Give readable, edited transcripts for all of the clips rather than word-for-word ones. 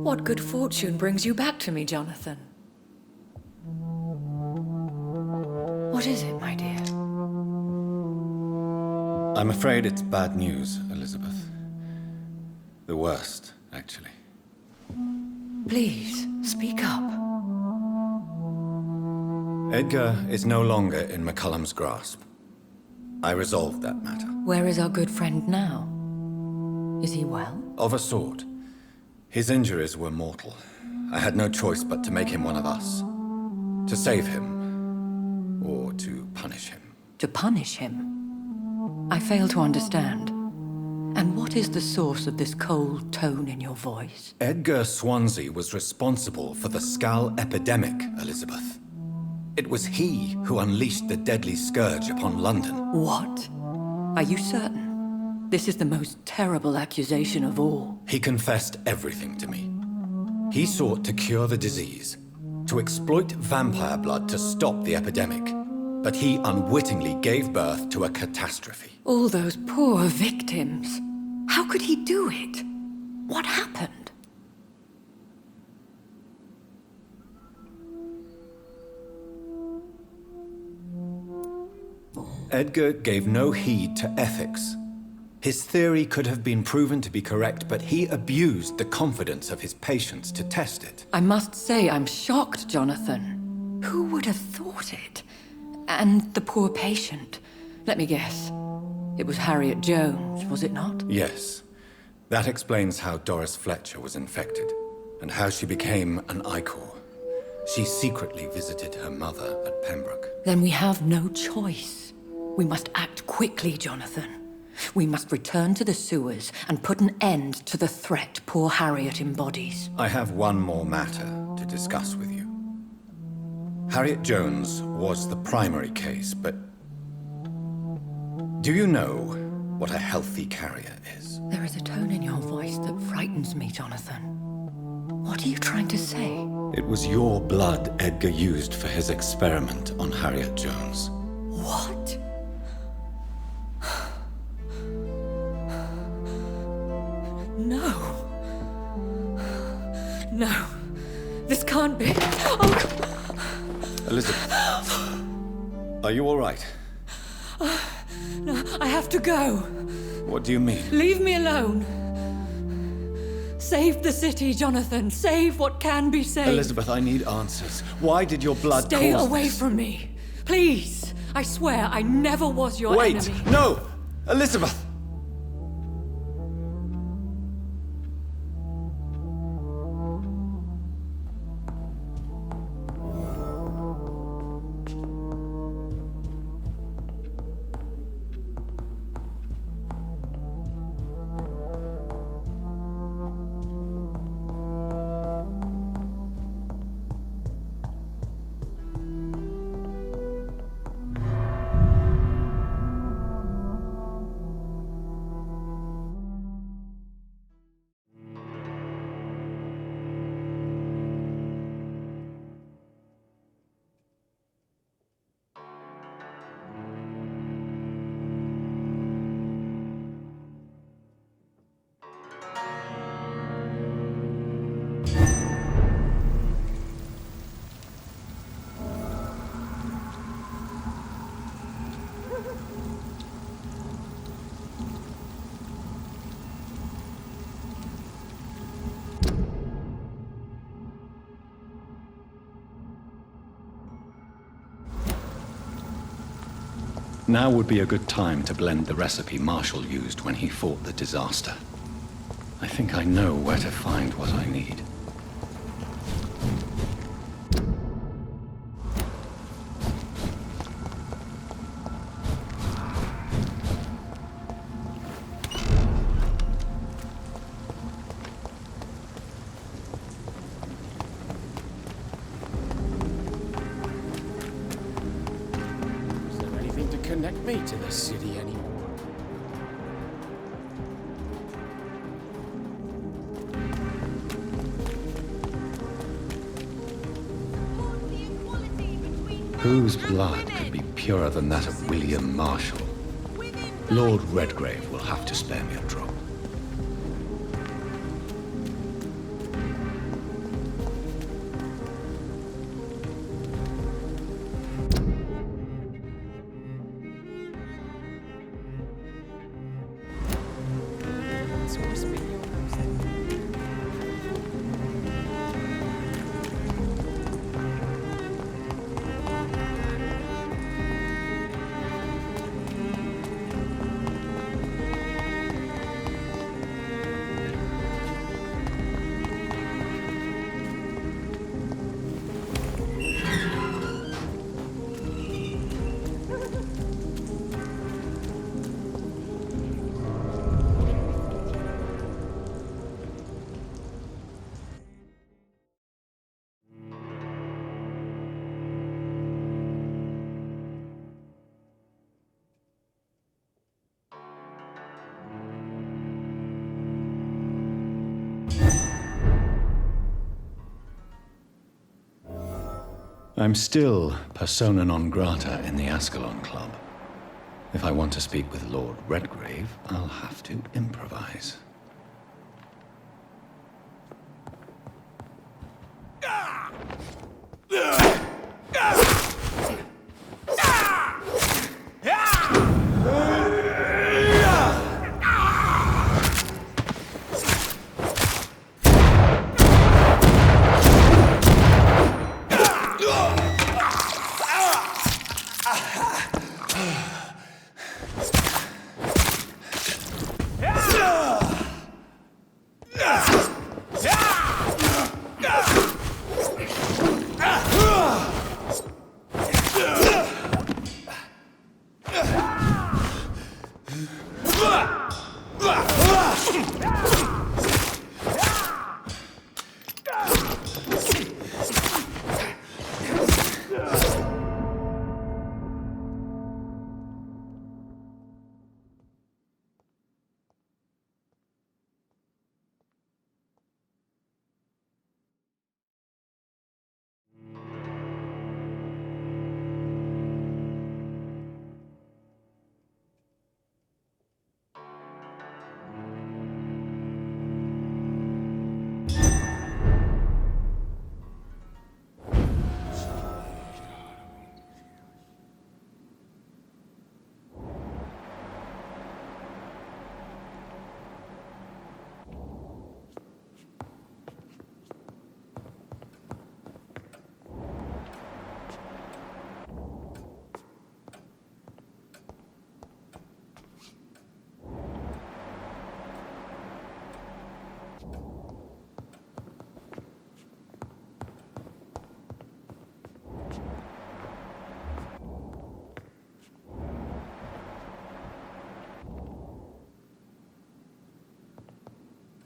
What good fortune brings you back to me, Jonathan? What is it, my dear? I'm afraid it's bad news, Elizabeth. The worst, actually. Please, speak up. Edgar is no longer in McCullum's grasp. I resolved that matter. Where is our good friend now? Is he well? Of a sort. His injuries were mortal. I had no choice but to make him one of us. To save him, or to punish him. To punish him? I fail to understand. And what is the source of this cold tone in your voice? Edgar Swansea was responsible for the Skull epidemic, Elizabeth. It was he who unleashed the deadly scourge upon London. What? Are you certain? This is the most terrible accusation of all. He confessed everything to me. He sought to cure the disease, to exploit vampire blood to stop the epidemic. But he unwittingly gave birth to a catastrophe. All those poor victims. How could he do it? What happened? Edgar gave no heed to ethics. His theory could have been proven to be correct, but he abused the confidence of his patients to test it. I must say I'm shocked, Jonathan. Who would have thought it? And the poor patient. Let me guess. It was Harriet Jones, was it not? Yes. That explains how Doris Fletcher was infected, and how she became an Icor. She secretly visited her mother at Pembroke. Then we have no choice. We must act quickly, Jonathan. We must return to the sewers and put an end to the threat poor Harriet embodies. I have one more matter to discuss with you. Harriet Jones was the primary case, but do you know what a healthy carrier is? There is a tone in your voice that frightens me, Jonathan. What are you trying to say? It was your blood Edgar used for his experiment on Harriet Jones. What? No. No. This can't be. Oh. Elizabeth, are you all right? No, I have to go. What do you mean? Leave me alone. Save the city, Jonathan. Save what can be saved. Elizabeth, I need answers. Why did your blood Stay cause away this? from me. Please. I swear I never was your Wait! enemy. No! Elizabeth! Now would be a good time to blend the recipe Marshall used when he fought the disaster. I think I know where to find what I need. Connect me to the city anymore. Whose blood could be purer than that of William Marshall? Lord Redgrave will have to spare me a drop. I'm still persona non grata in the Ascalon Club. If I want to speak with Lord Redgrave, I'll have to improvise.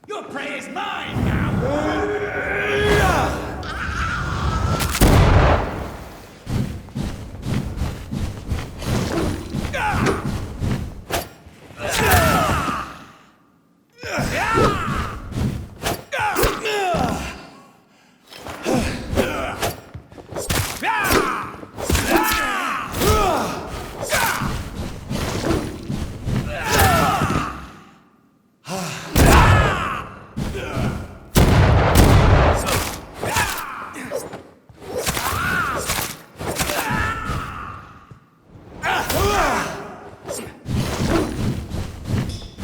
Your prey is mine now!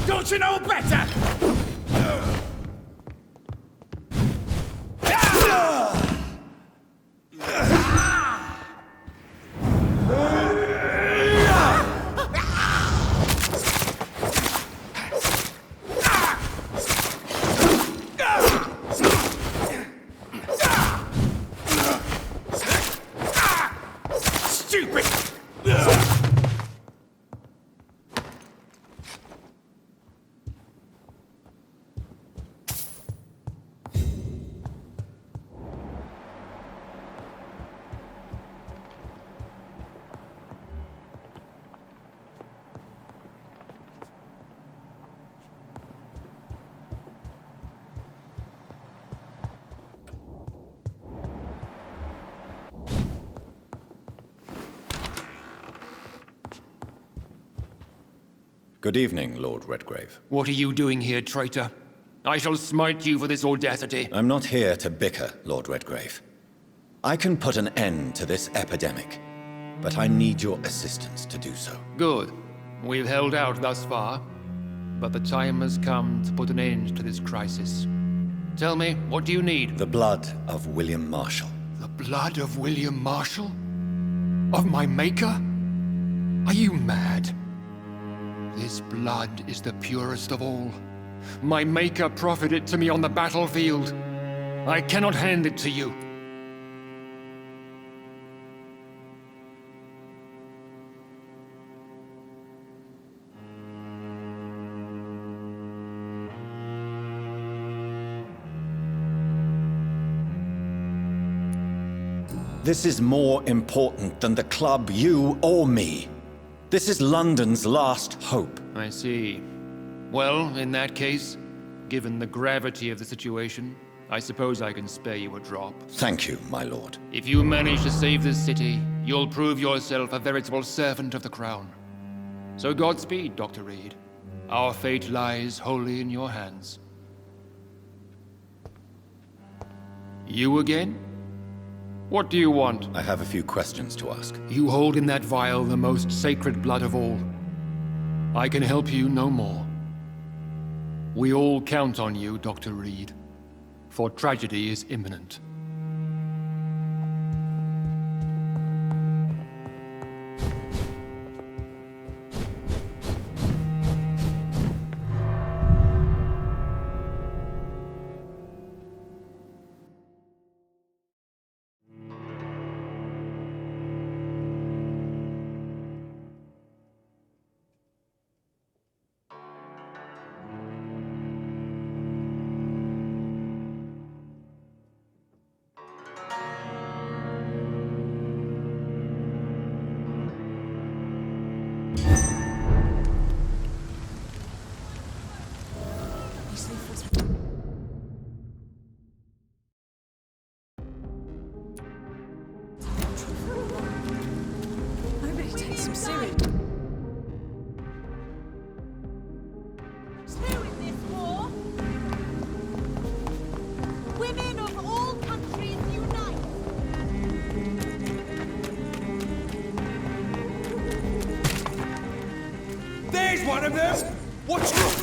Don't you know better? Stupid! Good evening, Lord Redgrave. What are you doing here, traitor? I shall smite you for this audacity. I'm not here to bicker, Lord Redgrave. I can put an end to this epidemic, but I need your assistance to do so. Good. We've held out thus far. but the time has come to put an end to this crisis. Tell me, what do you need? The blood of William Marshall. The blood of William Marshall? Of my maker? Are you mad? This blood is the purest of all. My maker proffered it to me on the battlefield. I cannot hand it to you. This is more important than the club, you, or me. This is London's last hope. I see. Well, in that case, given the gravity of the situation, I suppose I can spare you a drop. Thank you, my lord. If you manage to save this city, you'll prove yourself a veritable servant of the crown. So Godspeed, Dr. Reed. Our fate lies wholly in your hands. You again? What do you want? I have a few questions to ask. You hold in that vial the most sacred blood of all. I can help you no more. We all count on you, Dr. Reed, for tragedy is imminent. Nobody takes him serious. Two in this war. Women of all countries unite. There's one of them! Watch out!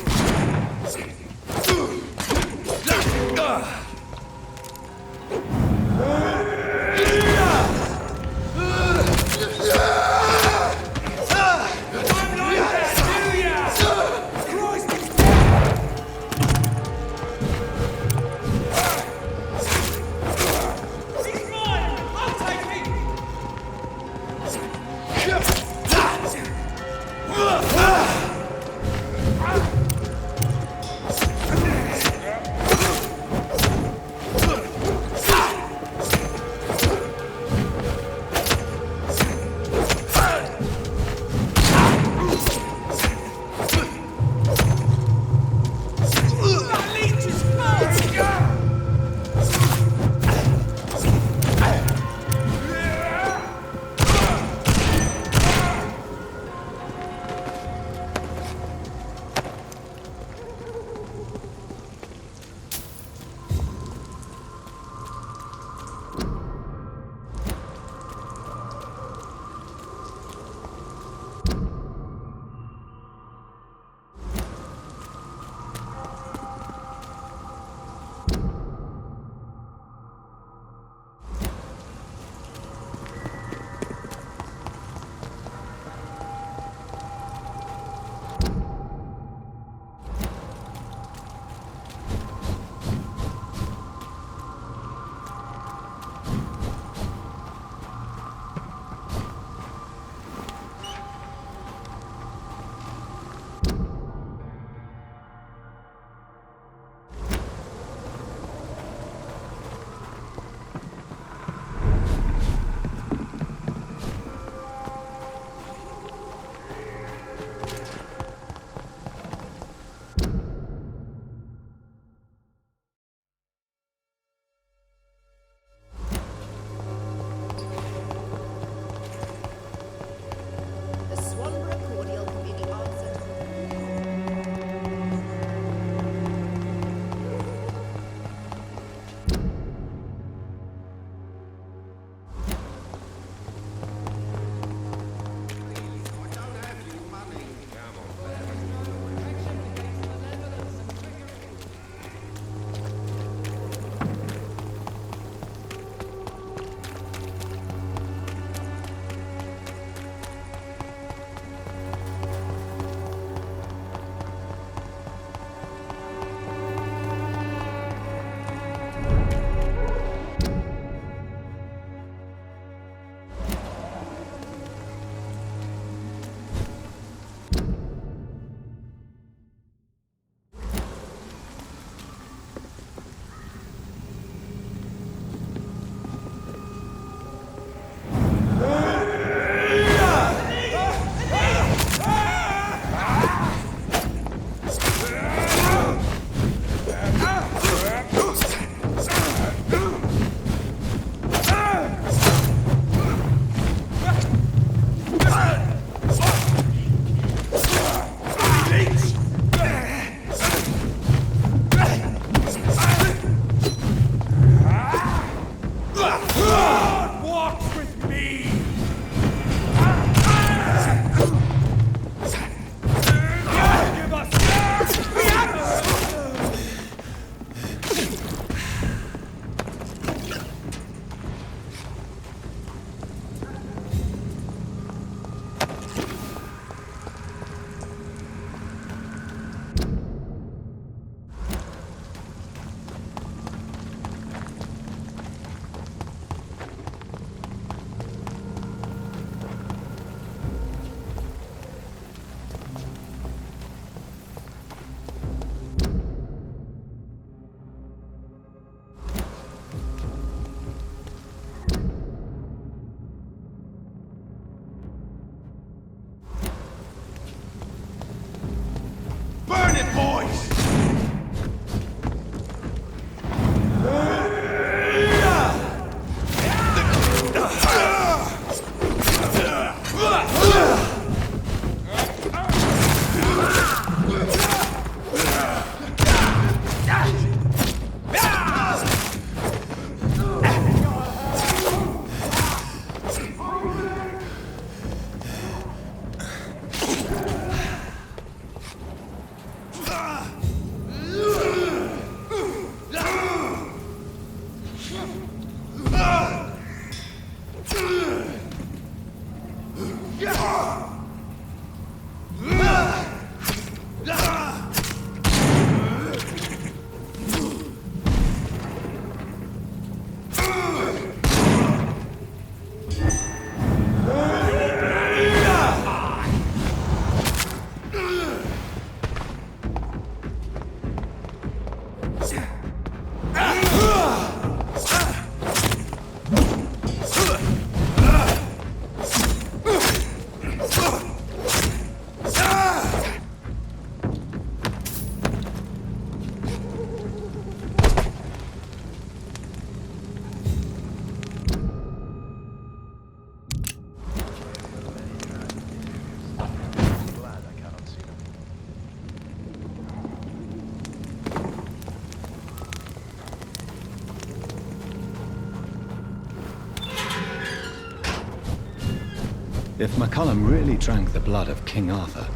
If McCullum really drank the blood of King Arthur,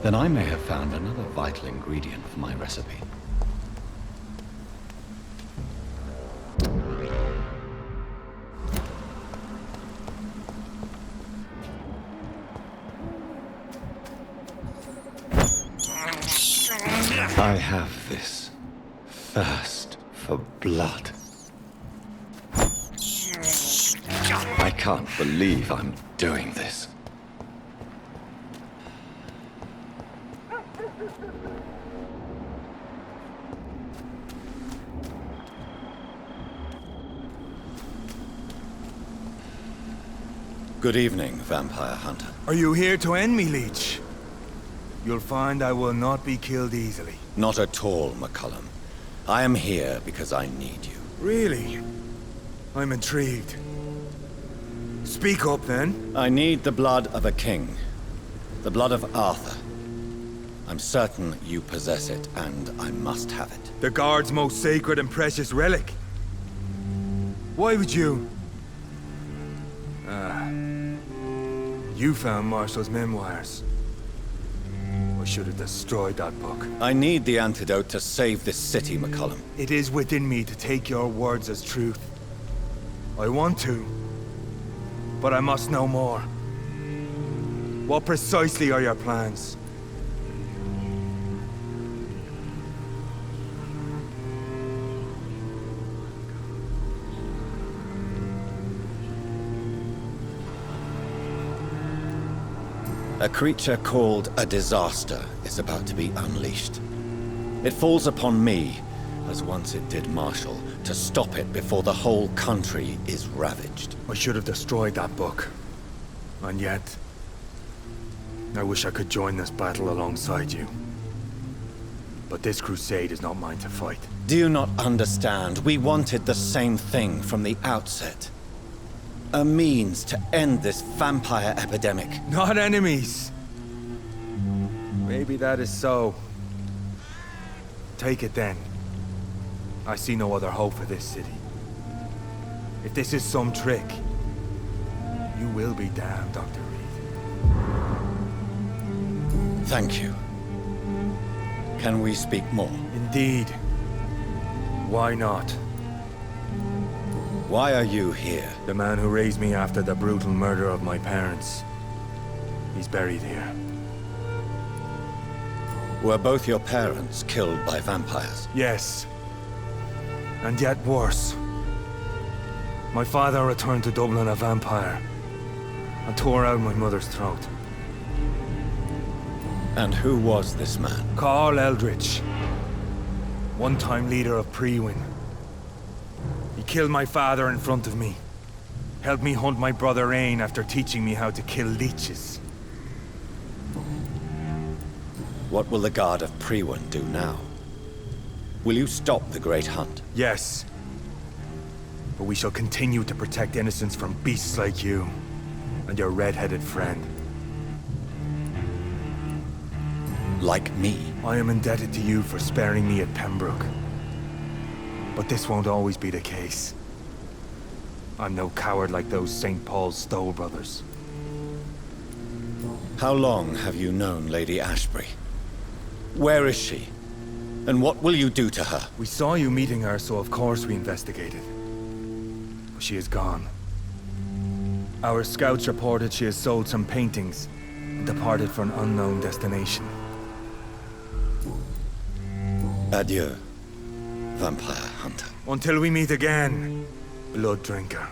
then I may have found another vital ingredient for my recipe. I have this thirst for blood. I can't believe I'm doing this. Good evening, Vampire Hunter. Are you here to end me, Leech? You'll find I will not be killed easily. Not at all, McCullum. I am here because I need you. Really? I'm intrigued. Speak up, then. I need the blood of a king. The blood of Arthur. I'm certain you possess it, and I must have it. The Guard's most sacred and precious relic. Why would you? You found Marshall's memoirs. I should have destroyed that book. I need the antidote to save this city, McCullum. It is within me to take your words as truth. I want to, but I must know more. What precisely are your plans? A creature called a disaster is about to be unleashed. It falls upon me, as once it did Marshall, to stop it before the whole country is ravaged. I should have destroyed that book. And yet, I wish I could join this battle alongside you. But this crusade is not mine to fight. Do you not understand? We wanted the same thing from the outset. A means to end this vampire epidemic. Not enemies. Maybe that is so. Take it then. I see no other hope for this city. If this is some trick, you will be damned, Dr. Reed. Thank you. Can we speak more? Indeed. Why not? Why are you here? The man who raised me after the brutal murder of my parents. He's buried here. Were both your parents killed by vampires? Yes. And yet worse. My father returned to Dublin a vampire and tore out my mother's throat. And who was this man? Carl Eldritch. One-time leader of Prewin. He killed my father in front of me. Helped me hunt my brother Ain after teaching me how to kill leeches. What will the Guard of Prewin do now? Will you stop the Great Hunt? Yes. But we shall continue to protect innocents from beasts like you and your red-headed friend. Like me? I am indebted to you for sparing me at Pembroke. But this won't always be the case. I'm no coward like those St. Paul's Stowe brothers. How long have you known Lady Ashbury? Where is she? And what will you do to her? We saw you meeting her, so of course we investigated. But she is gone. Our scouts reported she has sold some paintings and departed for an unknown destination. Adieu, Vampire Hunter. Until we meet again, Blood Drinker.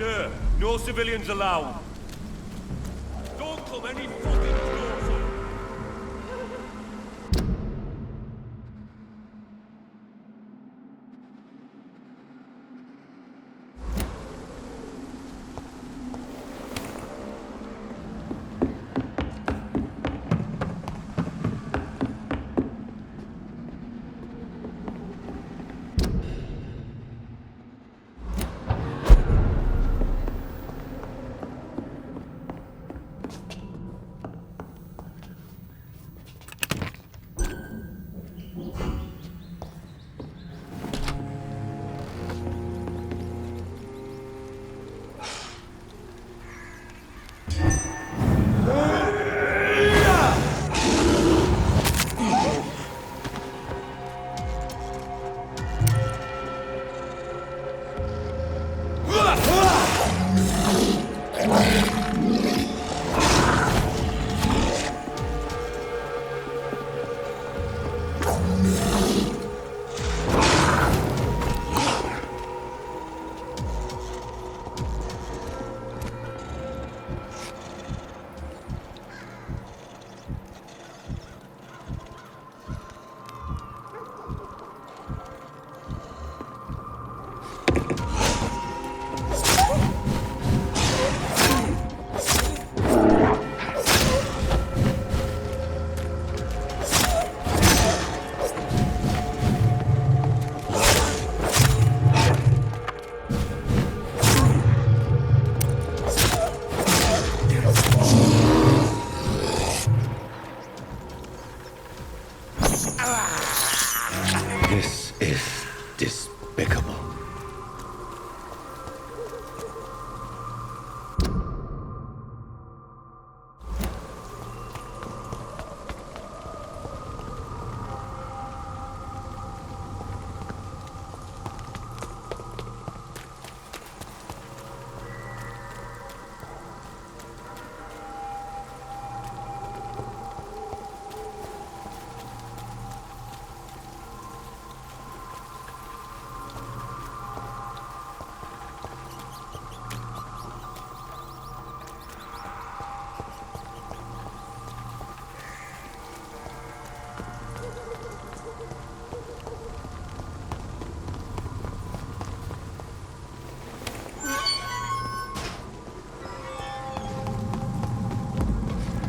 Sir, no civilians allowed. Don't come any fucking closer. This is despicable.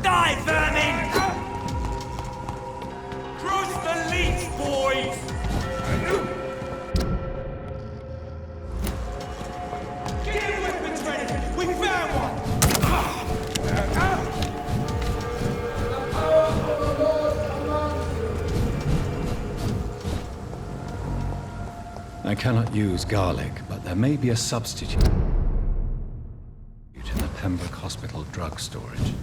Die, vermin! Crush the leech, boys! Get your weapons ready! We found one! I cannot use garlic, but there may be a substitute in the Pembroke Hospital drug storage.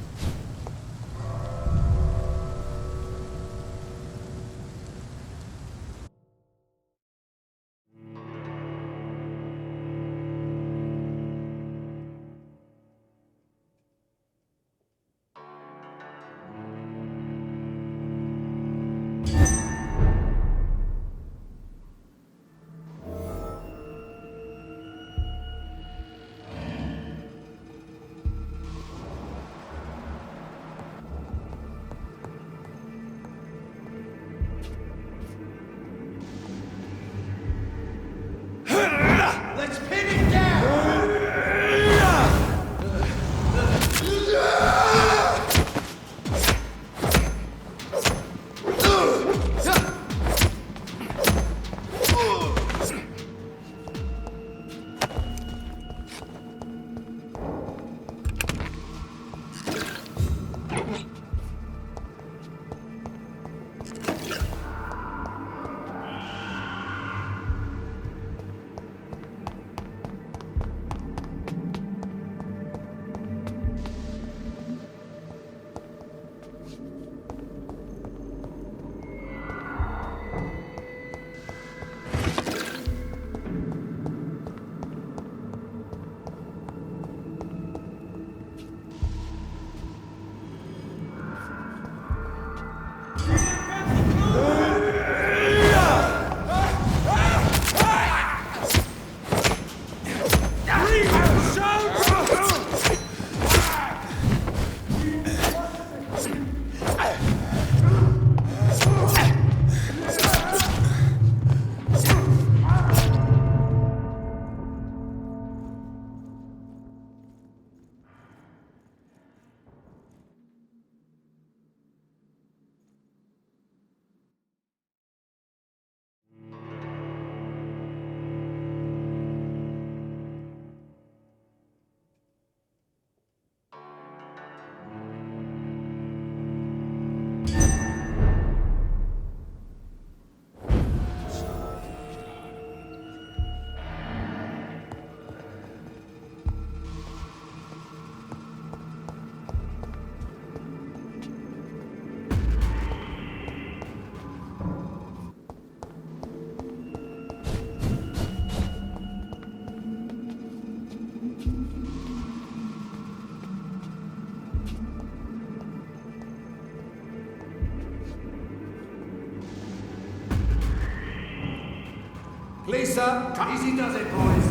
Please, sir. Easy does it, boys.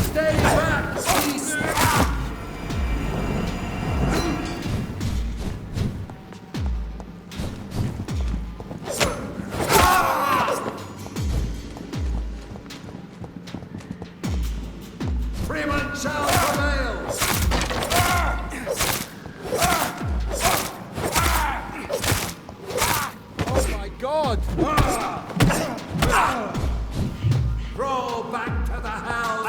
Stay back, please. Freeman shall prevail. Oh my God! Crawl back to the house.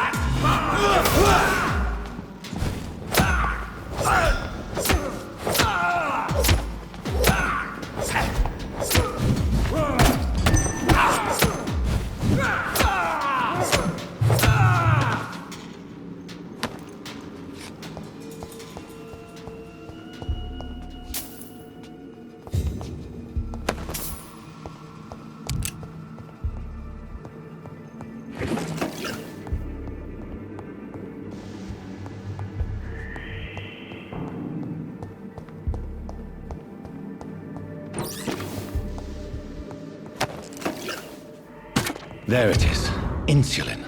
There it is. Insulin.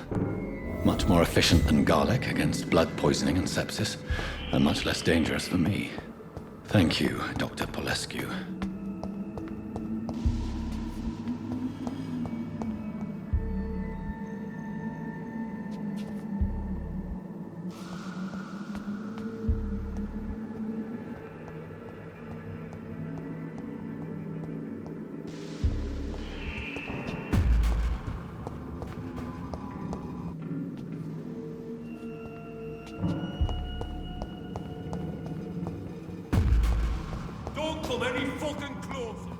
Much more efficient than garlic against blood poisoning and sepsis, and much less dangerous for me. Thank you, Dr. Polescu. Don't come any fucking closer.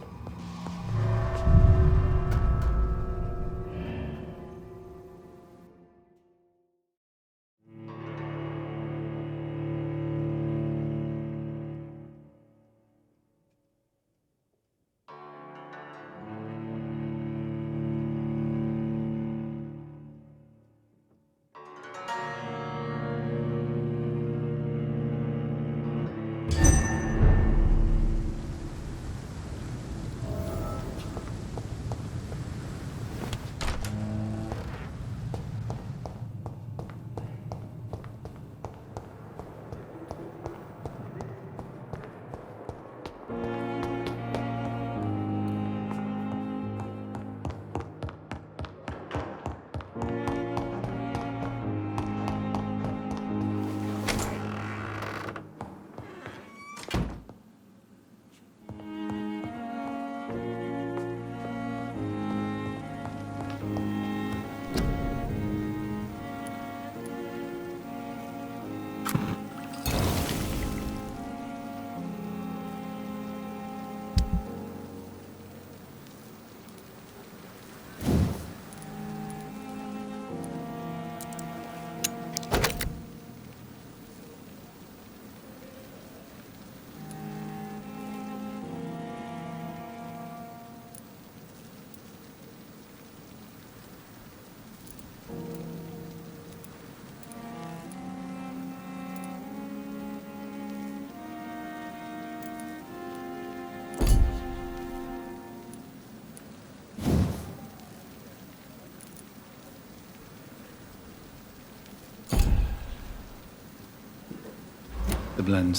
The blend